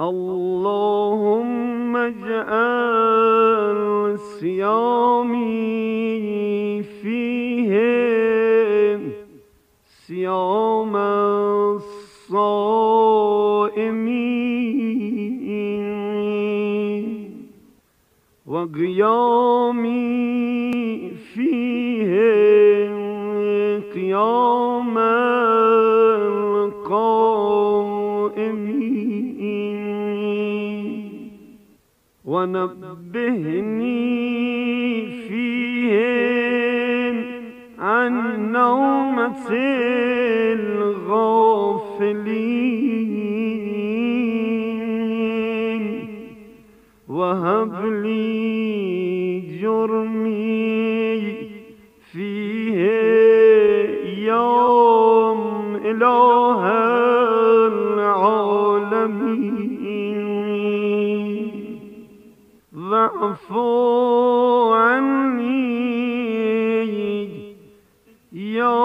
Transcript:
اللهم اجعل صيامي فيه صيام الصائمين وقيامي فيه قيام القائمين ونبهني فيه عن نومة الغافلين وهب لي جرمي فيه يوم إله العالمين واعف عني يا